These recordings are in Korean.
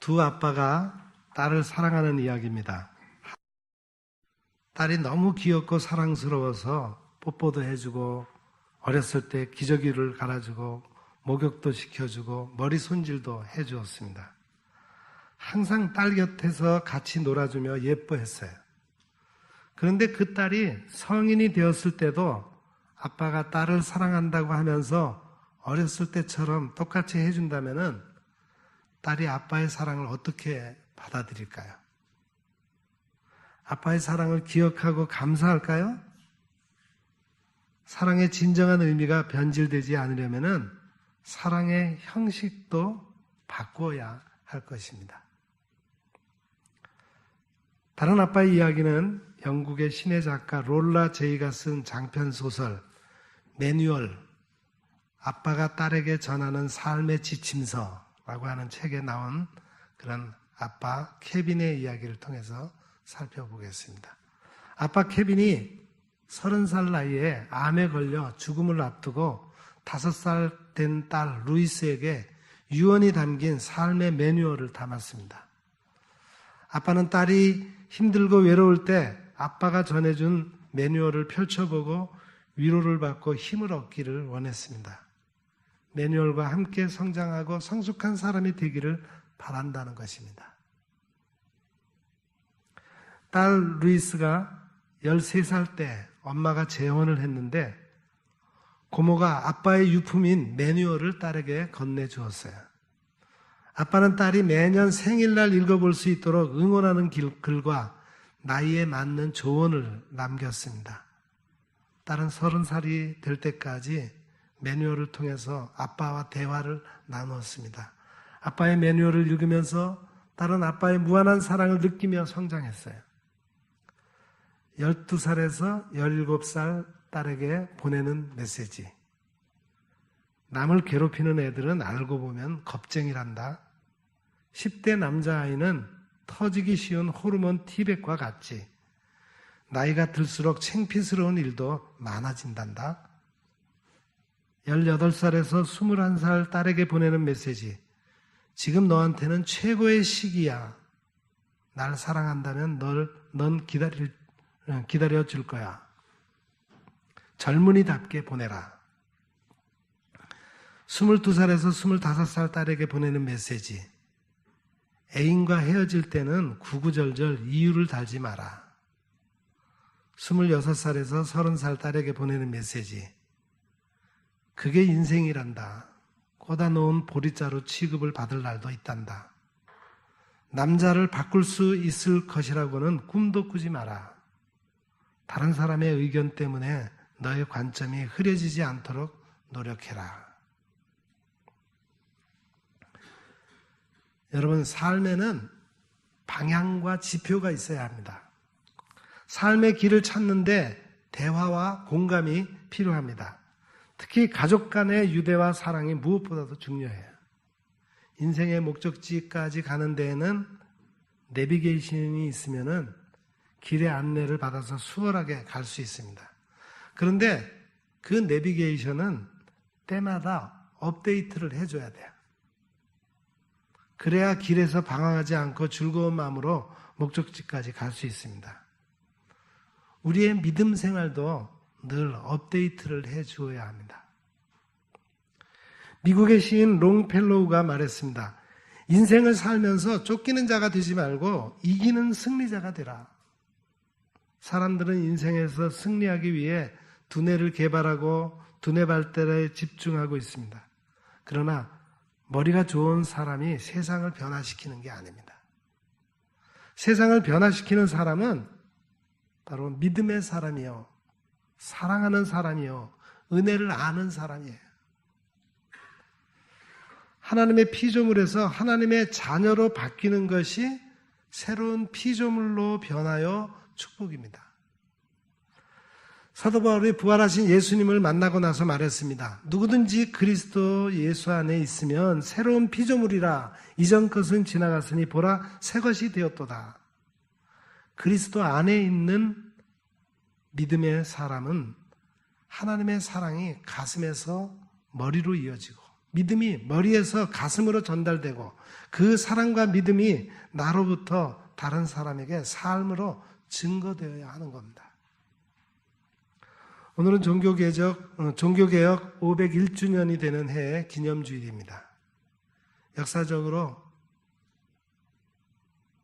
두 아빠가 딸을 사랑하는 이야기입니다. 딸이 너무 귀엽고 사랑스러워서 뽀뽀도 해주고 어렸을 때 기저귀를 갈아주고 목욕도 시켜주고 머리 손질도 해주었습니다. 항상 딸 곁에서 같이 놀아주며 예뻐했어요. 그런데 그 딸이 성인이 되었을 때도 아빠가 딸을 사랑한다고 하면서 어렸을 때처럼 똑같이 해준다면은 딸이 아빠의 사랑을 어떻게 받아들일까요? 아빠의 사랑을 기억하고 감사할까요? 사랑의 진정한 의미가 변질되지 않으려면은 사랑의 형식도 바꾸어야 할 것입니다. 다른 아빠의 이야기는 영국의 신의 작가 롤라 제이가 쓴 장편 소설 매뉴얼, 아빠가 딸에게 전하는 삶의 지침서라고 하는 책에 나온 그런 아빠 케빈의 이야기를 통해서 살펴보겠습니다. 아빠 케빈이 30살 나이에 암에 걸려 죽음을 앞두고 5살 된 딸 루이스에게 유언이 담긴 삶의 매뉴얼을 담았습니다. 아빠는 딸이 힘들고 외로울 때 아빠가 전해준 매뉴얼을 펼쳐보고 위로를 받고 힘을 얻기를 원했습니다. 매뉴얼과 함께 성장하고 성숙한 사람이 되기를 바란다는 것입니다. 딸 루이스가 13살 때 엄마가 재혼을 했는데 고모가 아빠의 유품인 매뉴얼을 딸에게 건네주었어요. 아빠는 딸이 매년 생일날 읽어볼 수 있도록 응원하는 글과 나이에 맞는 조언을 남겼습니다. 딸은 30살이 될 때까지 매뉴얼을 통해서 아빠와 대화를 나누었습니다. 아빠의 매뉴얼을 읽으면서 딸은 아빠의 무한한 사랑을 느끼며 성장했어요. 12살에서 17살 딸에게 보내는 메시지. 남을 괴롭히는 애들은 알고 보면 겁쟁이란다. 10대 남자아이는 터지기 쉬운 호르몬 티백과 같지. 나이가 들수록 창피스러운 일도 많아진단다. 18살에서 21살 딸에게 보내는 메시지. 지금 너한테는 최고의 시기야. 날 사랑한다면 넌 기다려줄 거야. 젊은이답게 보내라. 22살에서 25살 딸에게 보내는 메시지. 애인과 헤어질 때는 구구절절 이유를 달지 마라. 26살에서 30살 딸에게 보내는 메시지. 그게 인생이란다. 꽂아놓은 보리자루 취급을 받을 날도 있단다. 남자를 바꿀 수 있을 것이라고는 꿈도 꾸지 마라. 다른 사람의 의견 때문에 너의 관점이 흐려지지 않도록 노력해라. 여러분, 삶에는 방향과 지표가 있어야 합니다. 삶의 길을 찾는데 대화와 공감이 필요합니다. 특히 가족 간의 유대와 사랑이 무엇보다도 중요해요. 인생의 목적지까지 가는 데에는 내비게이션이 있으면은 길의 안내를 받아서 수월하게 갈 수 있습니다. 그런데 그 내비게이션은 때마다 업데이트를 해줘야 돼요. 그래야 길에서 방황하지 않고 즐거운 마음으로 목적지까지 갈 수 있습니다. 우리의 믿음 생활도 늘 업데이트를 해주어야 합니다. 미국의 시인 롱펠로우가 말했습니다. 인생을 살면서 쫓기는 자가 되지 말고 이기는 승리자가 되라. 사람들은 인생에서 승리하기 위해 두뇌를 개발하고 두뇌 발달에 집중하고 있습니다. 그러나 머리가 좋은 사람이 세상을 변화시키는 게 아닙니다. 세상을 변화시키는 사람은 바로 믿음의 사람이요, 사랑하는 사람이요, 은혜를 아는 사람이에요. 하나님의 피조물에서 하나님의 자녀로 바뀌는 것이 새로운 피조물로 변하여 축복입니다. 사도 바울이 부활하신 예수님을 만나고 나서 말했습니다. 누구든지 그리스도 예수 안에 있으면 새로운 피조물이라. 이전 것은 지나갔으니 보라 새 것이 되었도다. 그리스도 안에 있는 믿음의 사람은 하나님의 사랑이 가슴에서 머리로 이어지고 믿음이 머리에서 가슴으로 전달되고 그 사랑과 믿음이 나로부터 다른 사람에게 삶으로 증거되어야 하는 겁니다. 오늘은 종교개혁 501주년이 되는 해의 기념주일입니다. 역사적으로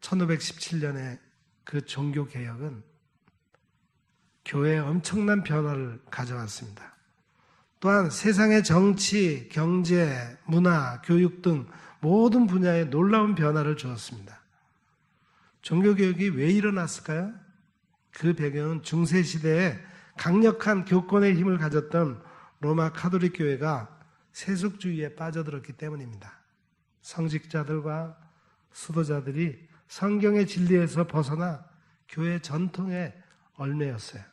1517년에 그 종교개혁은 교회에 엄청난 변화를 가져왔습니다. 또한 세상의 정치, 경제, 문화, 교육 등 모든 분야에 놀라운 변화를 주었습니다. 종교개혁이 왜 일어났을까요? 그 배경은 중세시대에 강력한 교권의 힘을 가졌던 로마 가톨릭 교회가 세속주의에 빠져들었기 때문입니다. 성직자들과 수도자들이 성경의 진리에서 벗어나 교회 전통에 얽매였어요.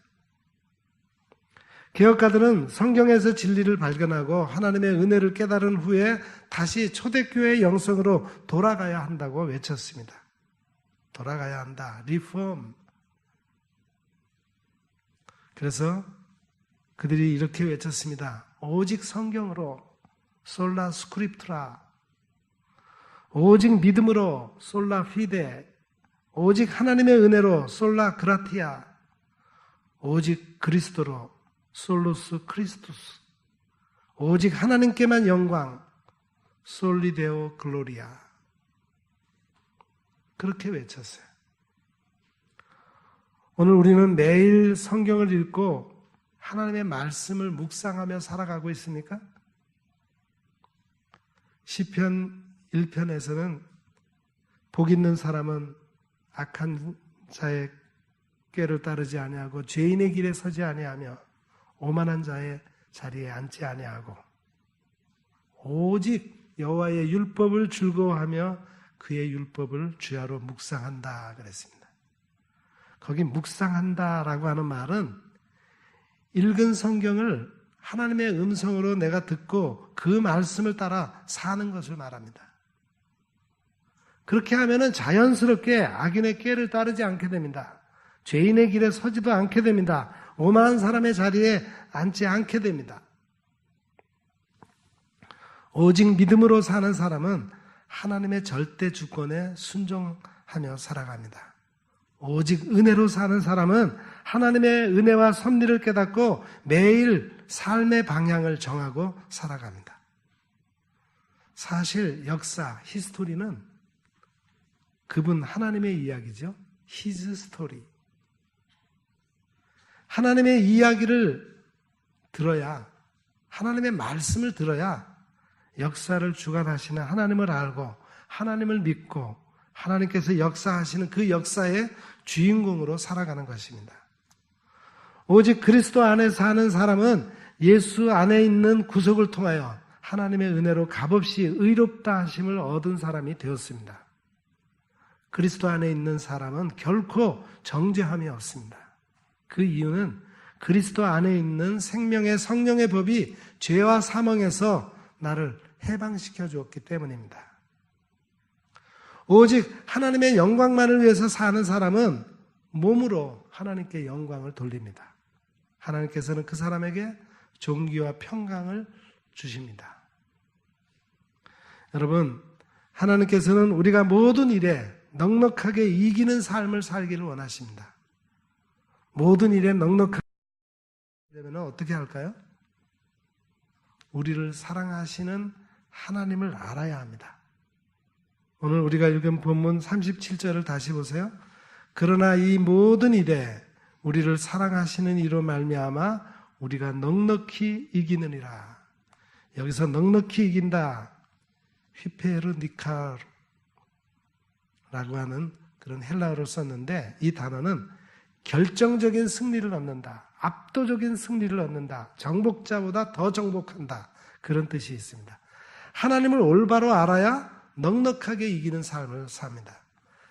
개혁가들은 성경에서 진리를 발견하고 하나님의 은혜를 깨달은 후에 다시 초대교회의 영성으로 돌아가야 한다고 외쳤습니다. 돌아가야 한다. 리폼. 그래서 그들이 이렇게 외쳤습니다. 오직 성경으로 솔라 스크립트라. 오직 믿음으로 솔라 피데. 오직 하나님의 은혜로 솔라 그라티아. 오직 그리스도로 솔루스 크리스투스. 오직 하나님께만 영광. 솔리데오 글로리아. 그렇게 외쳤어요. 오늘 우리는 매일 성경을 읽고 하나님의 말씀을 묵상하며 살아가고 있습니까? 시편 1편에서는 복 있는 사람은 악한 자의 꾀를 따르지 아니하고 죄인의 길에 서지 아니하며 오만한 자의 자리에 앉지 아니하고 오직 여호와의 율법을 즐거워하며 그의 율법을 주야로 묵상한다 그랬습니다. 거기 묵상한다라고 하는 말은 읽은 성경을 하나님의 음성으로 내가 듣고 그 말씀을 따라 사는 것을 말합니다. 그렇게 하면은 자연스럽게 악인의 꾀를 따르지 않게 됩니다. 죄인의 길에 서지도 않게 됩니다. 오만한 사람의 자리에 앉지 않게 됩니다. 오직 믿음으로 사는 사람은 하나님의 절대 주권에 순종하며 살아갑니다. 오직 은혜로 사는 사람은 하나님의 은혜와 섭리를 깨닫고 매일 삶의 방향을 정하고 살아갑니다. 사실 역사, 히스토리는 그분 하나님의 이야기죠. His story. 하나님의 이야기를 들어야, 하나님의 말씀을 들어야 역사를 주관하시는 하나님을 알고 하나님을 믿고 하나님께서 역사하시는 그 역사의 주인공으로 살아가는 것입니다. 오직 그리스도 안에 사는 사람은 예수 안에 있는 구속을 통하여 하나님의 은혜로 값없이 의롭다 하심을 얻은 사람이 되었습니다. 그리스도 안에 있는 사람은 결코 정죄함이 없습니다. 그 이유는 그리스도 안에 있는 생명의 성령의 법이 죄와 사망에서 나를 해방시켜 주었기 때문입니다. 오직 하나님의 영광만을 위해서 사는 사람은 몸으로 하나님께 영광을 돌립니다. 하나님께서는 그 사람에게 존귀와 평강을 주십니다. 여러분, 하나님께서는 우리가 모든 일에 넉넉하게 이기는 삶을 살기를 원하십니다. 모든 일에 넉넉하게 되면 어떻게 할까요? 우리를 사랑하시는 하나님을 알아야 합니다. 오늘 우리가 읽은 본문 37절을 다시 보세요. 그러나 이 모든 일에 우리를 사랑하시는 이로 말미암아 우리가 넉넉히 이기느니라. 여기서 넉넉히 이긴다. 휘페르니카라고 하는 그런 헬라어를 썼는데 이 단어는 결정적인 승리를 얻는다. 압도적인 승리를 얻는다. 정복자보다 더 정복한다. 그런 뜻이 있습니다. 하나님을 올바로 알아야 넉넉하게 이기는 삶을 삽니다.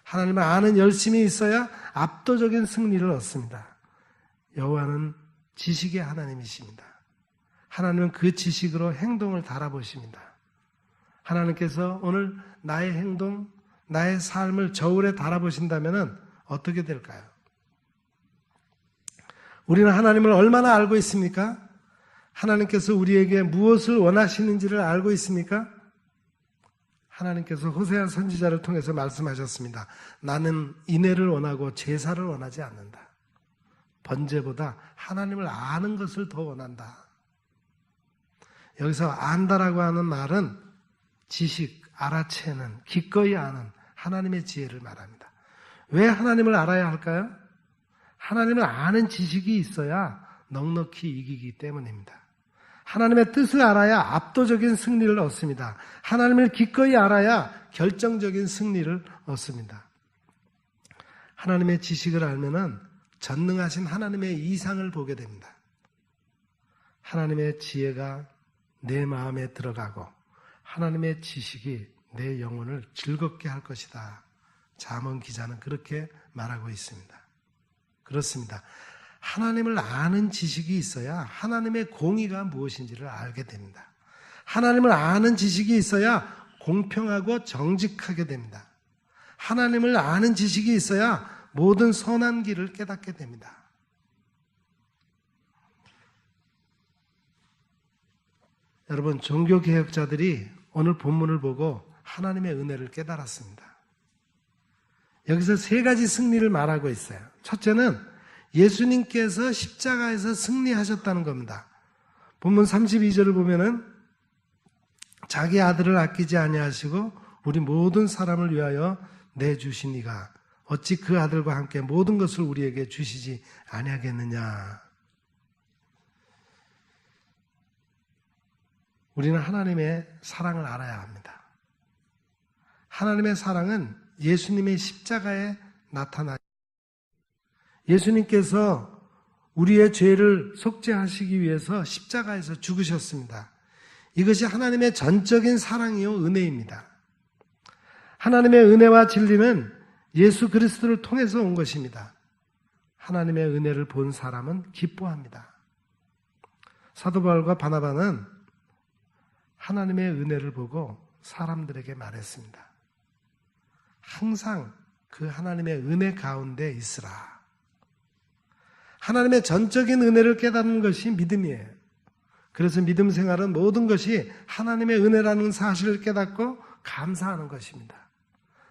하나님을 아는 열심이 있어야 압도적인 승리를 얻습니다. 여호와는 지식의 하나님이십니다. 하나님은 그 지식으로 행동을 달아보십니다. 하나님께서 오늘 나의 행동, 나의 삶을 저울에 달아보신다면 어떻게 될까요? 우리는 하나님을 얼마나 알고 있습니까? 하나님께서 우리에게 무엇을 원하시는지를 알고 있습니까? 하나님께서 호세아 선지자를 통해서 말씀하셨습니다. 나는 인애를 원하고 제사를 원하지 않는다. 번제보다 하나님을 아는 것을 더 원한다. 여기서 안다라고 하는 말은 지식, 알아채는, 기꺼이 아는 하나님의 지혜를 말합니다. 왜 하나님을 알아야 할까요? 하나님을 아는 지식이 있어야 넉넉히 이기기 때문입니다. 하나님의 뜻을 알아야 압도적인 승리를 얻습니다. 하나님을 기꺼이 알아야 결정적인 승리를 얻습니다. 하나님의 지식을 알면은 전능하신 하나님의 이상을 보게 됩니다. 하나님의 지혜가 내 마음에 들어가고 하나님의 지식이 내 영혼을 즐겁게 할 것이다. 잠언 기자는 그렇게 말하고 있습니다. 그렇습니다. 하나님을 아는 지식이 있어야 하나님의 공의가 무엇인지를 알게 됩니다. 하나님을 아는 지식이 있어야 공평하고 정직하게 됩니다. 하나님을 아는 지식이 있어야 모든 선한 길을 깨닫게 됩니다. 여러분, 종교개혁자들이 오늘 본문을 보고 하나님의 은혜를 깨달았습니다. 여기서 세 가지 승리를 말하고 있어요. 첫째는 예수님께서 십자가에서 승리하셨다는 겁니다. 본문 32절을 보면은 자기 아들을 아끼지 아니하시고 우리 모든 사람을 위하여 내주신 이가 어찌 그 아들과 함께 모든 것을 우리에게 주시지 아니하겠느냐. 우리는 하나님의 사랑을 알아야 합니다. 하나님의 사랑은 예수님의 십자가에 나타나 예수님께서 우리의 죄를 속죄하시기 위해서 십자가에서 죽으셨습니다. 이것이 하나님의 전적인 사랑이요 은혜입니다. 하나님의 은혜와 진리는 예수 그리스도를 통해서 온 것입니다. 하나님의 은혜를 본 사람은 기뻐합니다. 사도 바울과 바나바는 하나님의 은혜를 보고 사람들에게 말했습니다. 항상 그 하나님의 은혜 가운데 있으라. 하나님의 전적인 은혜를 깨닫는 것이 믿음이에요. 그래서 믿음 생활은 모든 것이 하나님의 은혜라는 사실을 깨닫고 감사하는 것입니다.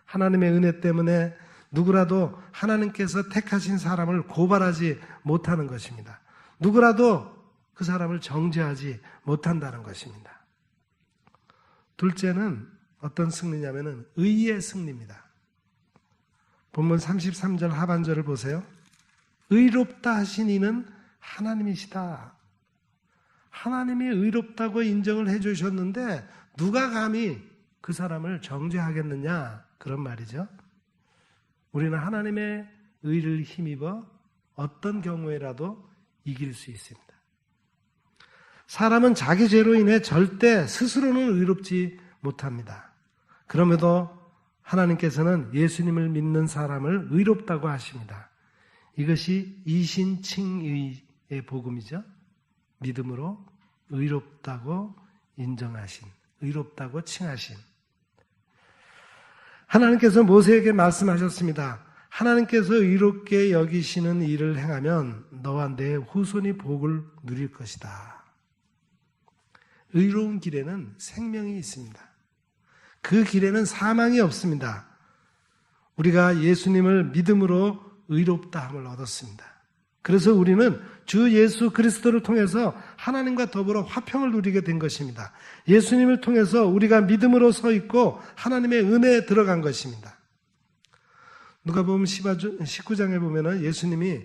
하나님의 은혜 때문에 누구라도 하나님께서 택하신 사람을 고발하지 못하는 것입니다. 누구라도 그 사람을 정죄하지 못한다는 것입니다. 둘째는 어떤 승리냐면은 의의 승리입니다. 본문 33절 하반절을 보세요. 의롭다 하신 이는 하나님이시다. 하나님이 의롭다고 인정을 해 주셨는데 누가 감히 그 사람을 정죄하겠느냐, 그런 말이죠. 우리는 하나님의 의를 힘입어 어떤 경우에라도 이길 수 있습니다. 사람은 자기 죄로 인해 절대 스스로는 의롭지 못합니다. 그럼에도 하나님께서는 예수님을 믿는 사람을 의롭다고 하십니다. 이것이 이신칭의의 복음이죠. 믿음으로 의롭다고 인정하신, 의롭다고 칭하신. 하나님께서 모세에게 말씀하셨습니다. 하나님께서 의롭게 여기시는 일을 행하면 너와 내 후손이 복을 누릴 것이다. 의로운 길에는 생명이 있습니다. 그 길에는 사망이 없습니다. 우리가 예수님을 믿음으로 의롭다함을 얻었습니다. 그래서 우리는 주 예수 그리스도를 통해서 하나님과 더불어 화평을 누리게 된 것입니다. 예수님을 통해서 우리가 믿음으로 서 있고 하나님의 은혜에 들어간 것입니다. 누가복음 19장에 보면은 예수님이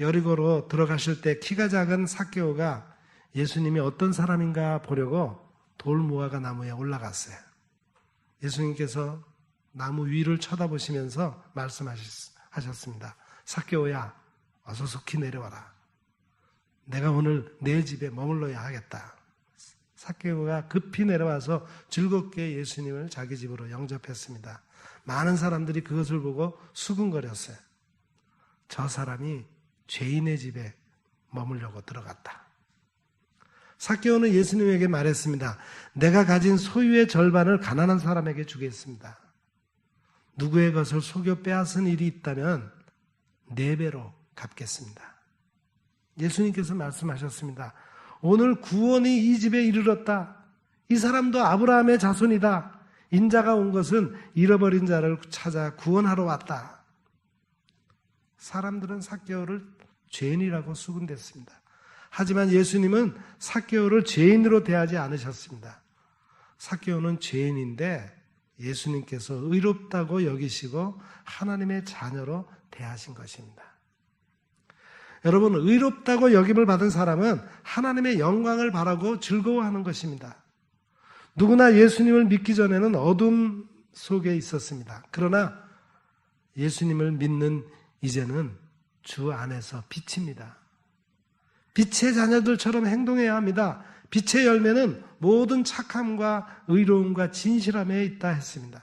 여리고로 들어가실 때 키가 작은 삭개오가 예수님이 어떤 사람인가 보려고 돌무화과 나무에 올라갔어요. 예수님께서 나무 위를 쳐다보시면서 말씀하셨습니다. 삭개오야, 어서 속히 내려와라. 내가 오늘 내 집에 머물러야 하겠다. 삭개오가 급히 내려와서 즐겁게 예수님을 자기 집으로 영접했습니다. 많은 사람들이 그것을 보고 수군거렸어요. 저 사람이 죄인의 집에 머물려고 들어갔다. 삭개오는 예수님에게 말했습니다. 내가 가진 소유의 절반을 가난한 사람에게 주겠습니다. 누구의 것을 속여 빼앗은 일이 있다면 4배로 갚겠습니다. 예수님께서 말씀하셨습니다. 오늘 구원이 이 집에 이르렀다. 이 사람도 아브라함의 자손이다. 인자가 온 것은 잃어버린 자를 찾아 구원하러 왔다. 사람들은 삭개오를 죄인이라고 수군댔습니다. 하지만 예수님은 삭개오를 죄인으로 대하지 않으셨습니다. 삭개오는 죄인인데 예수님께서 의롭다고 여기시고 하나님의 자녀로 대하신 것입니다. 여러분, 의롭다고 여김을 받은 사람은 하나님의 영광을 바라고 즐거워하는 것입니다. 누구나 예수님을 믿기 전에는 어둠 속에 있었습니다. 그러나 예수님을 믿는 이제는 주 안에서 빛입니다. 빛의 자녀들처럼 행동해야 합니다. 빛의 열매는 모든 착함과 의로움과 진실함에 있다 했습니다.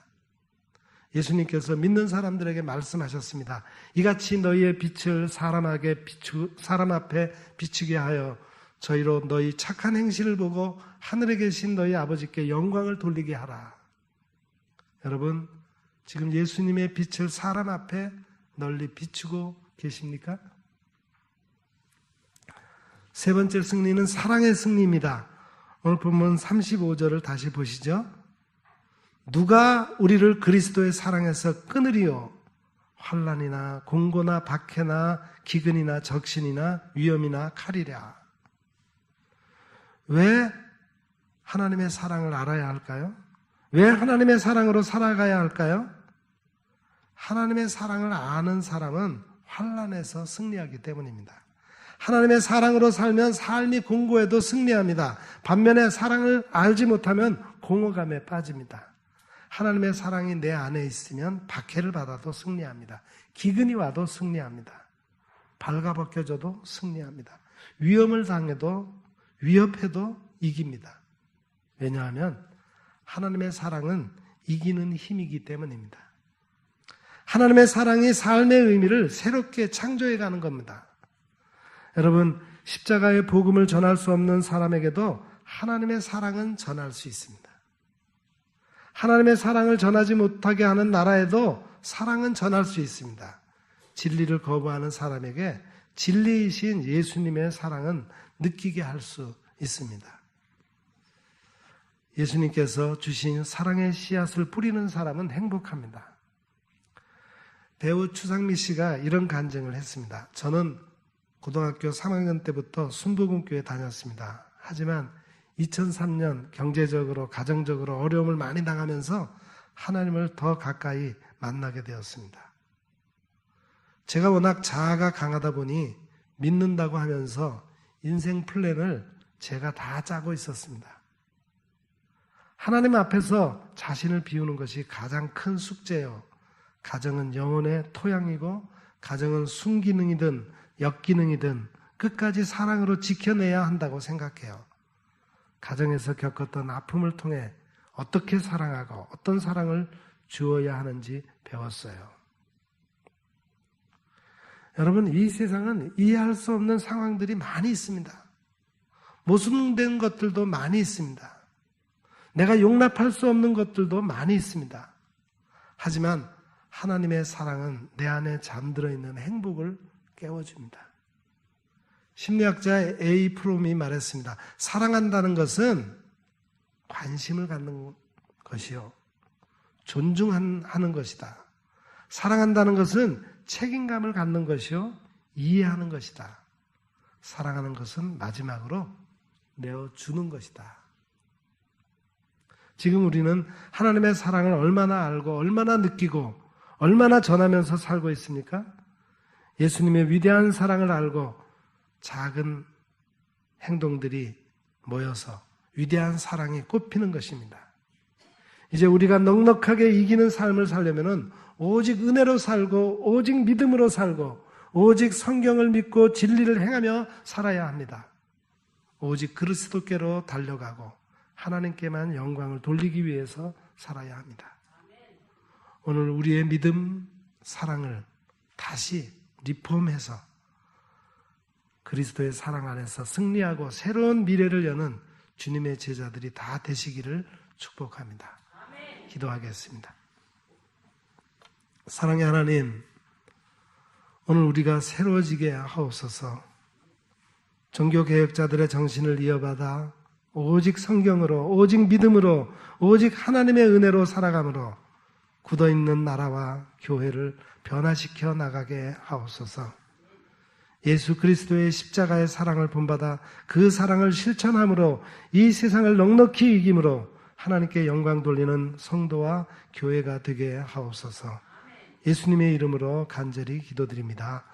예수님께서 믿는 사람들에게 말씀하셨습니다. 이같이 너희의 빛을 사람 앞에 비추게 하여 저희로 너희 착한 행실을 보고 하늘에 계신 너희 아버지께 영광을 돌리게 하라. 여러분, 지금 예수님의 빛을 사람 앞에 널리 비추고 계십니까? 세 번째 승리는 사랑의 승리입니다. 오늘 본문 35절을 다시 보시죠. 누가 우리를 그리스도의 사랑에서 끊으리요? 환난이나 공고나 박해나 기근이나 적신이나 위험이나 칼이랴. 왜 하나님의 사랑을 알아야 할까요? 왜 하나님의 사랑으로 살아가야 할까요? 하나님의 사랑을 아는 사람은 환난에서 승리하기 때문입니다. 하나님의 사랑으로 살면 삶이 공고해도 승리합니다. 반면에 사랑을 알지 못하면 공허감에 빠집니다. 하나님의 사랑이 내 안에 있으면 박해를 받아도 승리합니다. 기근이 와도 승리합니다. 발가벗겨져도 승리합니다. 위험을 당해도 위협해도 이깁니다. 왜냐하면 하나님의 사랑은 이기는 힘이기 때문입니다. 하나님의 사랑이 삶의 의미를 새롭게 창조해가는 겁니다. 여러분, 십자가의 복음을 전할 수 없는 사람에게도 하나님의 사랑은 전할 수 있습니다. 하나님의 사랑을 전하지 못하게 하는 나라에도 사랑은 전할 수 있습니다. 진리를 거부하는 사람에게 진리이신 예수님의 사랑은 느끼게 할 수 있습니다. 예수님께서 주신 사랑의 씨앗을 뿌리는 사람은 행복합니다. 배우 추상미 씨가 이런 간증을 했습니다. 저는 고등학교 3학년 때부터 순복음교회 다녔습니다. 하지만 2003년 경제적으로 가정적으로 어려움을 많이 당하면서 하나님을 더 가까이 만나게 되었습니다. 제가 워낙 자아가 강하다 보니 믿는다고 하면서 인생 플랜을 제가 다 짜고 있었습니다. 하나님 앞에서 자신을 비우는 것이 가장 큰 숙제요. 가정은 영혼의 토양이고 가정은 순기능이든 역기능이든 끝까지 사랑으로 지켜내야 한다고 생각해요. 가정에서 겪었던 아픔을 통해 어떻게 사랑하고 어떤 사랑을 주어야 하는지 배웠어요. 여러분, 이 세상은 이해할 수 없는 상황들이 많이 있습니다. 모순된 것들도 많이 있습니다. 내가 용납할 수 없는 것들도 많이 있습니다. 하지만 하나님의 사랑은 내 안에 잠들어 있는 행복을 깨워줍니다. 심리학자 A. 프롬이 말했습니다. 사랑한다는 것은 관심을 갖는 것이요, 존중하는 것이다. 사랑한다는 것은 책임감을 갖는 것이요, 이해하는 것이다. 사랑하는 것은 마지막으로 내어주는 것이다. 지금 우리는 하나님의 사랑을 얼마나 알고 얼마나 느끼고 얼마나 전하면서 살고 있습니까? 예수님의 위대한 사랑을 알고 작은 행동들이 모여서 위대한 사랑이 꽃피는 것입니다. 이제 우리가 넉넉하게 이기는 삶을 살려면 오직 은혜로 살고 오직 믿음으로 살고 오직 성경을 믿고 진리를 행하며 살아야 합니다. 오직 그리스도께로 달려가고 하나님께만 영광을 돌리기 위해서 살아야 합니다. 오늘 우리의 믿음, 사랑을 다시 리폼해서 그리스도의 사랑 안에서 승리하고 새로운 미래를 여는 주님의 제자들이 다 되시기를 축복합니다. 기도하겠습니다. 사랑의 하나님, 오늘 우리가 새로워지게 하옵소서. 종교개혁자들의 정신을 이어받아 오직 성경으로, 오직 믿음으로, 오직 하나님의 은혜로 살아감으로 굳어있는 나라와 교회를 변화시켜 나가게 하옵소서. 예수 그리스도의 십자가의 사랑을 본받아 그 사랑을 실천함으로 이 세상을 넉넉히 이김으로 하나님께 영광 돌리는 성도와 교회가 되게 하옵소서. 예수님의 이름으로 간절히 기도드립니다.